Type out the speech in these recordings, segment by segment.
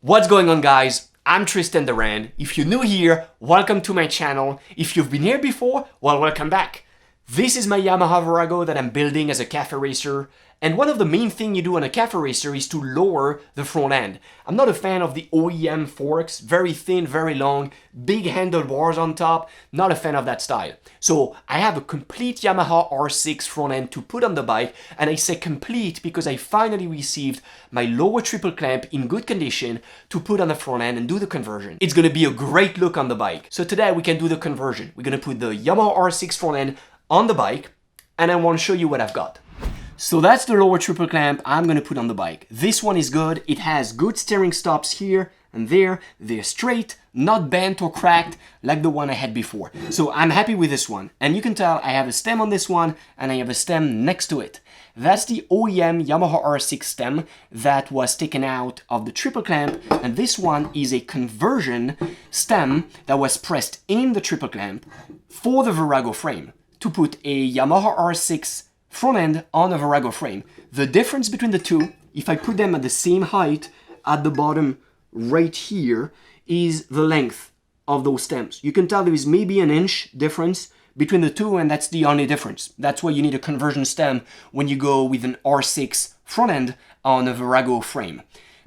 What's going on, guys? I'm Tristan. If you're new here, welcome to my channel. If you've been here before, well, welcome back. This is my Yamaha Virago that I'm building as a cafe racer. And one of the main things you do on a cafe racer is to lower the front end. I'm not a fan of the OEM forks, very thin, very long, big handlebars on top. Not a fan of that style. So I have a complete Yamaha R6 front end to put on the bike, and I say complete because I finally received my lower triple clamp in good condition to put on the front end and do the conversion. It's gonna be a great look on the bike. So today we can do the conversion. We're gonna put the Yamaha R6 front end on the bike, and I want to show you what I've got. So that's the lower triple clamp I'm gonna put on the bike. This one is good. It has good steering stops here and there. They're straight, not bent or cracked like the one I had before. So I'm happy with this one. And you can tell I have a stem on this one and I have a stem next to it. That's the OEM Yamaha R6 stem that was taken out of the triple clamp, and this one is a conversion stem that was pressed in the triple clamp for the Virago frame to put a Yamaha R6 front end on a Virago frame. The difference between the two, if I put them at the same height at the bottom right here, is the length of those stems. You can tell there is maybe an inch difference between the two, and that's the only difference. That's why you need a conversion stem when you go with an R6 front end on a Virago frame.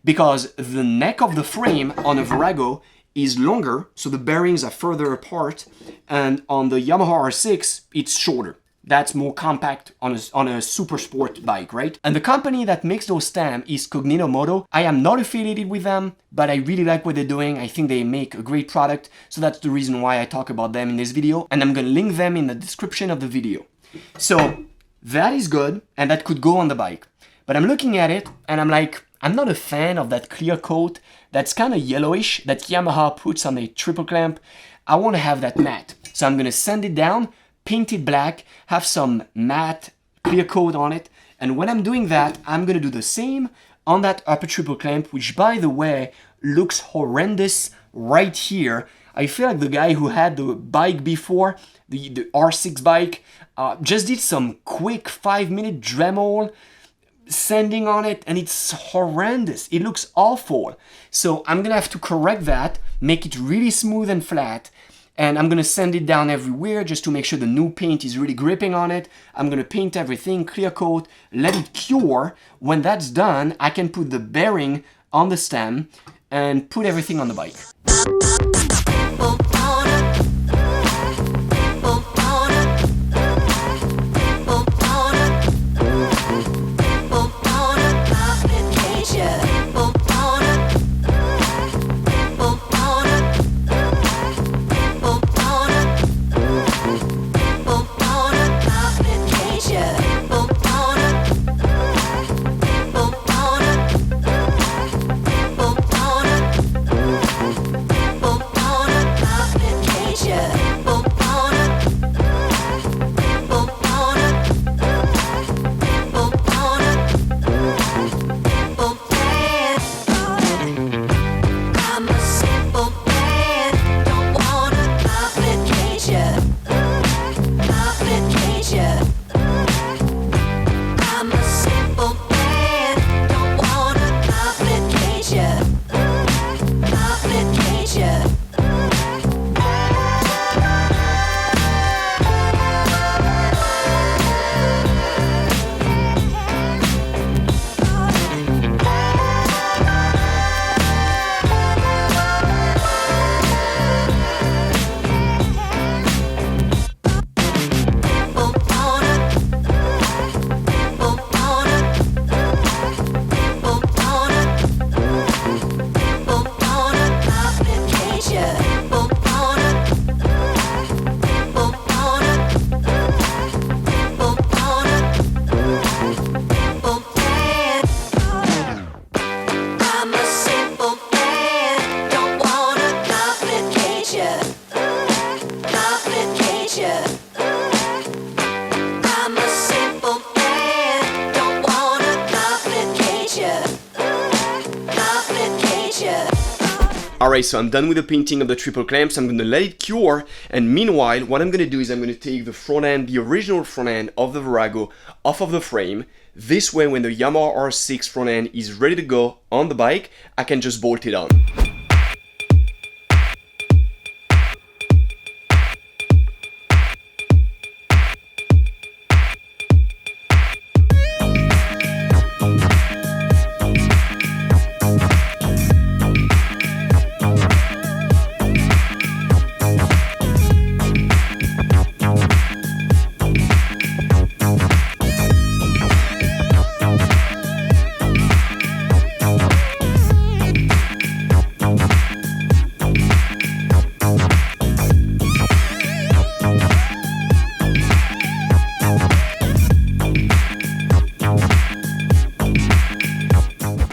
Because the neck of the frame on a Virago is longer, so the bearings are further apart, and on the Yamaha R6, it's shorter. That's more compact on a super sport bike, right? And the company that makes those stems is Cognito Moto. I am not affiliated with them, but I really like what they're doing. I think they make a great product, so that's the reason why I talk about them in this video, and I'm gonna link them in the description of the video. So that is good, and that could go on the bike. But I'm looking at it, and I'm like, I'm not a fan of that clear coat that's kind of yellowish that Yamaha puts on a triple clamp. I want to have that matte. So I'm gonna sand it down, paint it black, have some matte clear coat on it, and when I'm doing that, I'm gonna do the same on that upper triple clamp, which by the way looks horrendous right here. I feel like the guy who had the bike before, the R6 bike, just did some quick 5-minute Dremel sanding on it, and it's horrendous. It looks awful. So I'm gonna have to correct that, make it really smooth and flat, and I'm gonna sand it down everywhere just to make sure the new paint is really gripping on it. I'm gonna paint everything, clear coat, let it cure. When that's done, I can put the bearing on the stem and put everything on the bike. Alright, so I'm done with the painting of the triple clamps. I'm gonna let it cure, and meanwhile, what I'm gonna do is I'm gonna take the front end, the original front end of the Virago, off of the frame. This way, when the Yamaha R6 front end is ready to go on the bike, I can just bolt it on.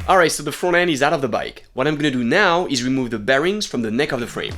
Alright, so the front end is out of the bike. What I'm gonna do now is remove the bearings from the neck of the frame.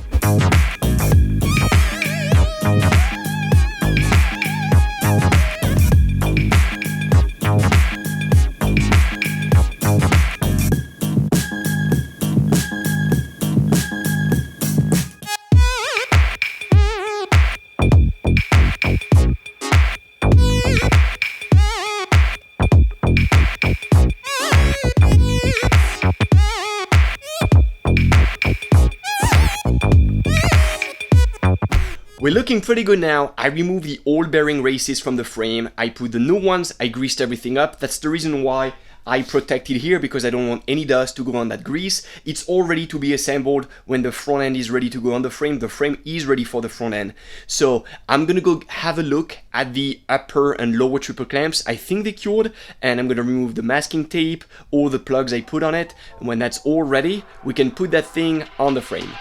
We're looking pretty good now. I removed the old bearing races from the frame. I put the new ones. I greased everything up. That's the reason why I protected here, because I don't want any dust to go on that grease. It's all ready to be assembled when the front end is ready to go on the frame. The frame is ready for the front end. So I'm gonna go have a look at the upper and lower triple clamps. I think they cured, and I'm gonna remove the masking tape, all the plugs I put on it. And when that's all ready, we can put that thing on the frame.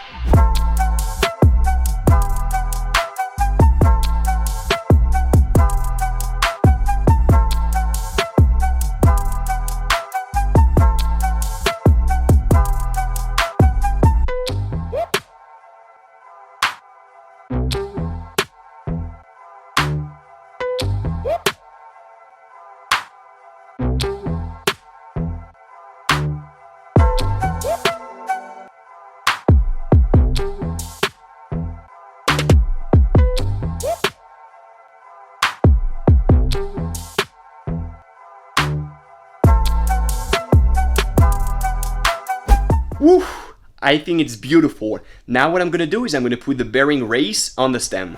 Woo! I think it's beautiful. Now what I'm gonna do is I'm gonna put the bearing race on the stem.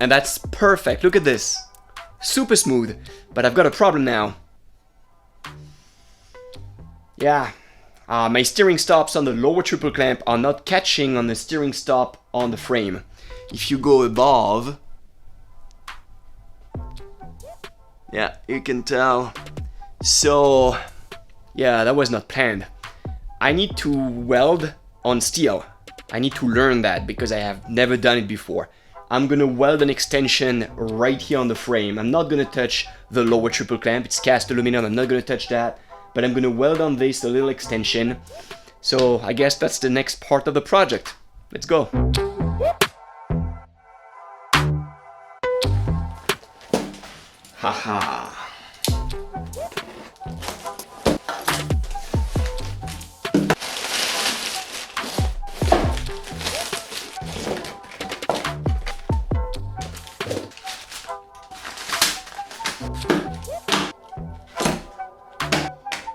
And that's perfect. Look at this. Super smooth. But I've got a problem now. Yeah. My steering stops on the lower triple clamp are not catching on the steering stop on the frame. If you go above, yeah, you can tell. So, yeah, that was not planned. I need to weld on steel. I need to learn that because I have never done it before. I'm gonna weld an extension right here on the frame. I'm not gonna touch the lower triple clamp, it's cast aluminum, I'm not gonna touch that, but I'm gonna weld on this a little extension. So I guess that's the next part of the project. Let's go. Haha.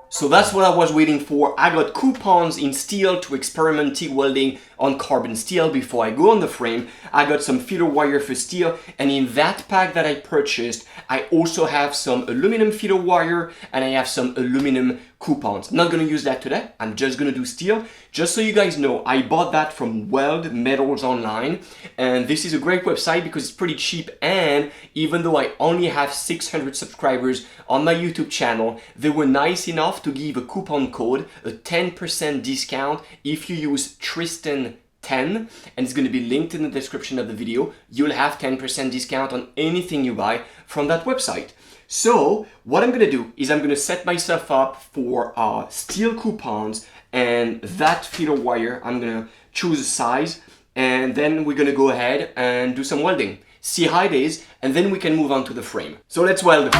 So that's what I was waiting for. I got coupons in steel to experiment TIG welding on carbon steel before I go on the frame. I got some feeder wire for steel, and in that pack that I purchased, I also have some aluminum feeder wire and I have some aluminum coupons. I'm not gonna use that today, I'm just gonna do steel. Just so you guys know, I bought that from Weld Metals Online, and this is a great website because it's pretty cheap, and even though I only have 600 subscribers on my YouTube channel, they were nice enough to give a coupon code, a 10% discount if you use Tristan 10, and it's going to be linked in the description of the video. You'll have 10% discount on anything you buy from that website. So what I'm going to do is I'm going to set myself up for steel coupons and that feeder wire. I'm going to choose a size, and then we're going to go ahead and do some welding, see how it is, and then we can move on to the frame. So let's weld.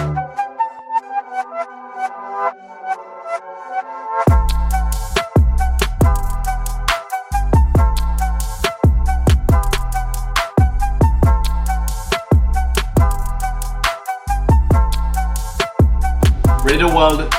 Ready to weld.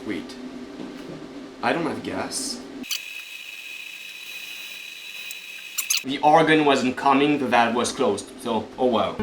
Wait. I don't have gas. The organ wasn't coming, the valve was closed, so oh well.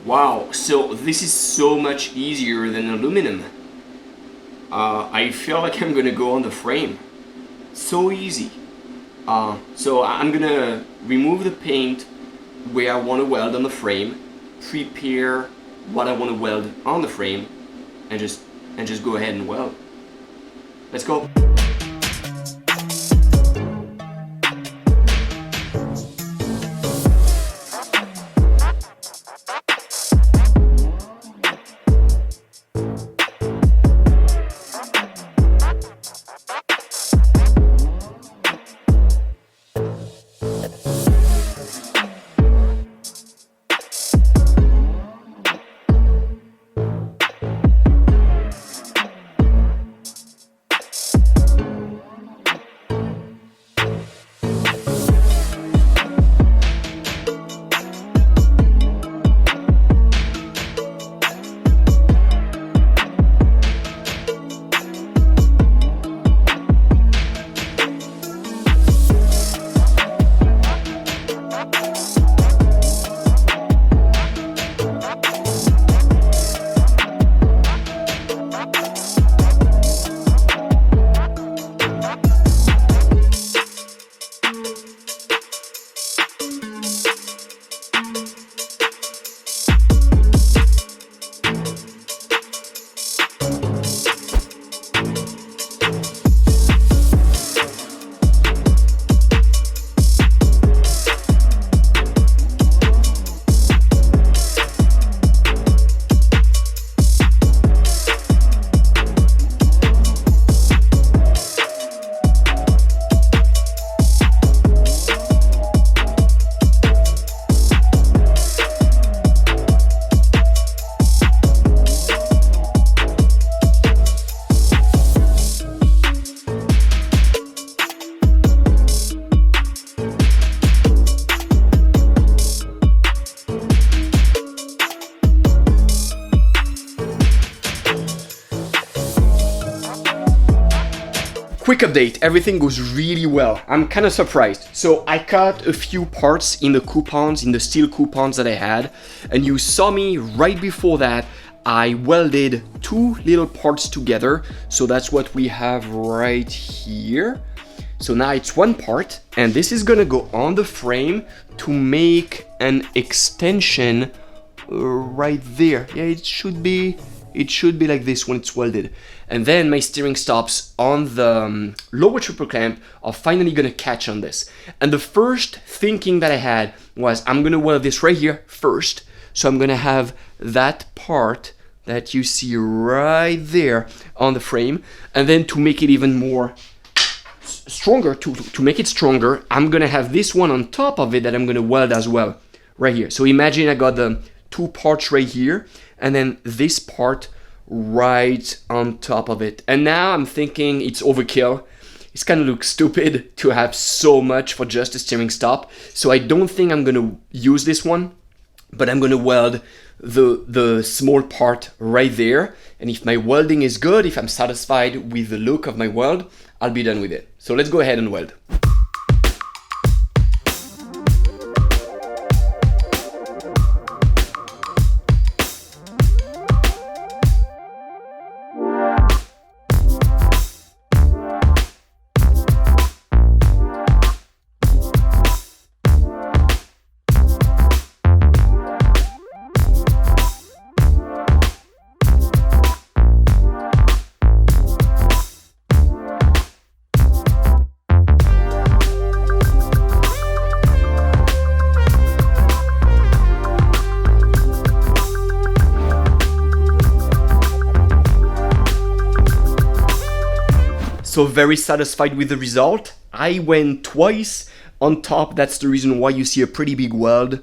Wow, so this is so much easier than aluminum. I feel like I'm gonna go on the frame. So easy. So I'm gonna remove the paint where I want to weld on the frame, prepare what I want to weld on the frame, and just go ahead and weld. Let's go. Quick update, everything goes really well. I'm kind of surprised. So I cut a few parts in the coupons, in the steel coupons that I had, and you saw me right before that, I welded two little parts together. So that's what we have right here. So now it's one part, and this is gonna go on the frame to make an extension right there. Yeah, it should be like this when it's welded. And then my steering stops on the lower triple clamp are finally gonna catch on this. And the first thinking that I had was I'm gonna weld this right here first. So I'm gonna have that part that you see right there on the frame. And then to make it even more stronger, to make it stronger, I'm gonna have this one on top of it that I'm gonna weld as well, right here. So imagine I got the two parts right here, and then this part right on top of it. And now I'm thinking it's overkill. It's kind of looks stupid to have so much for just a steering stop. So I don't think I'm gonna use this one, but I'm gonna weld the small part right there. And if my welding is good, if I'm satisfied with the look of my weld, I'll be done with it. So let's go ahead and weld. So very satisfied with the result. I went twice on top. That's the reason why you see a pretty big weld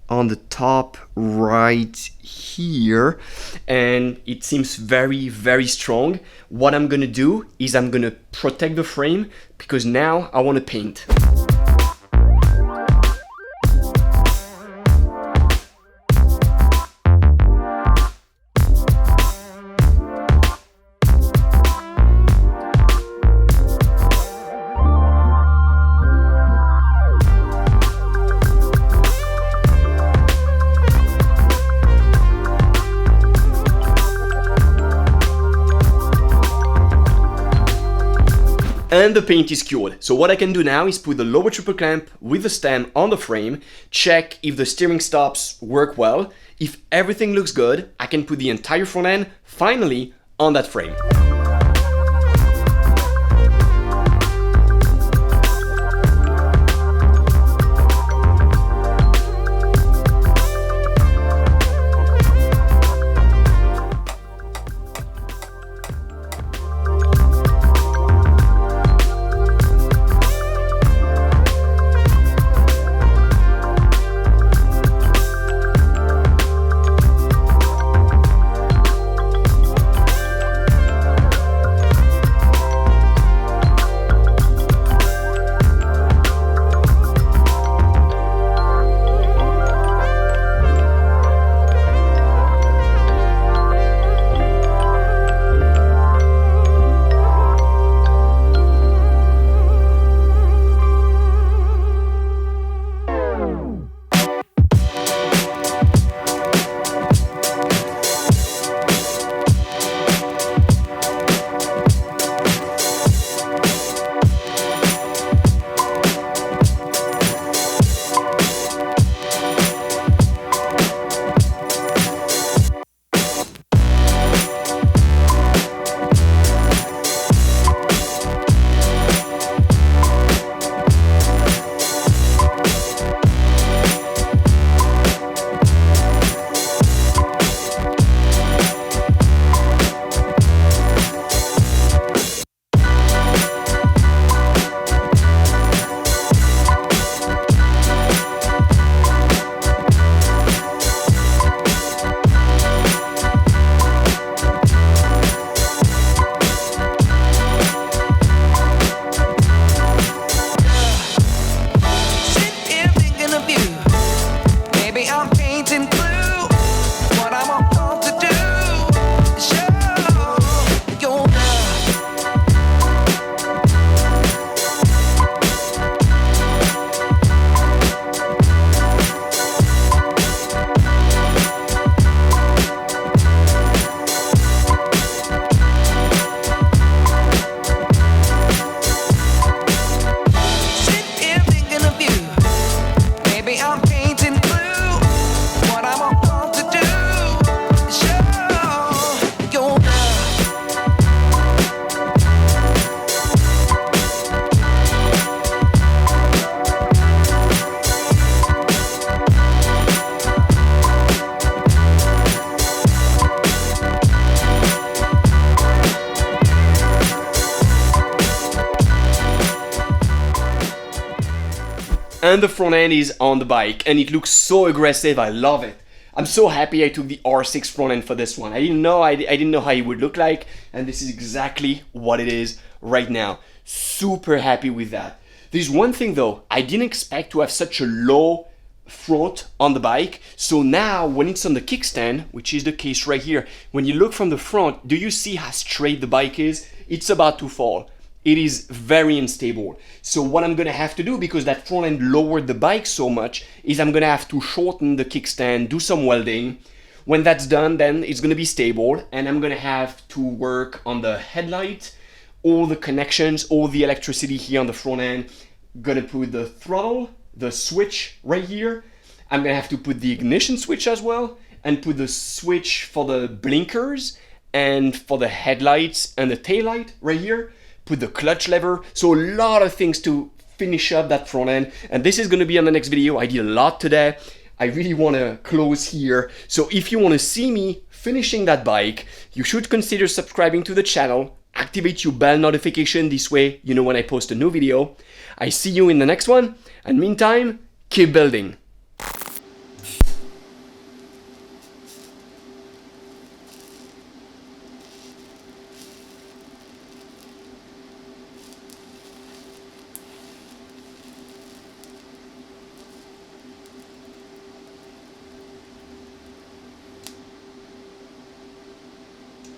on the top right here. And it seems very, very strong. What I'm gonna do is I'm gonna protect the frame because now I wanna paint. And the paint is cured. So what I can do now is put the lower triple clamp with the stem on the frame, check if the steering stops work well. If everything looks good, I can put the entire front end finally on that frame. and the front end is on the bike, and it looks so aggressive. I love it. I'm so happy I took the R6 front end for this one. I didn't know how it would look like, and this is exactly what it is right now. Super happy with that. There's one thing though, I didn't expect to have such a low front on the bike. So now when it's on the kickstand, which is the case right here, when you look from the front, do you see how straight the bike is? It's about to fall. It is very unstable. So what I'm gonna have to do, because that front end lowered the bike so much, is I'm gonna have to shorten the kickstand, do some welding. When that's done, then it's gonna be stable, and I'm gonna have to work on the headlight, all the connections, all the electricity here on the front end. Gonna put the throttle, the switch right here. I'm gonna have to put the ignition switch as well, and put the switch for the blinkers and for the headlights and the taillight right here. Put the clutch lever. So a lot of things to finish up that front end, and this is going to be on the next video. I did a lot today. I really want to close here. So if you want to see me finishing that bike, you should consider subscribing to the channel. Activate your bell notification, this way you know when I post a new video. I see you in the next one, and meantime, keep building.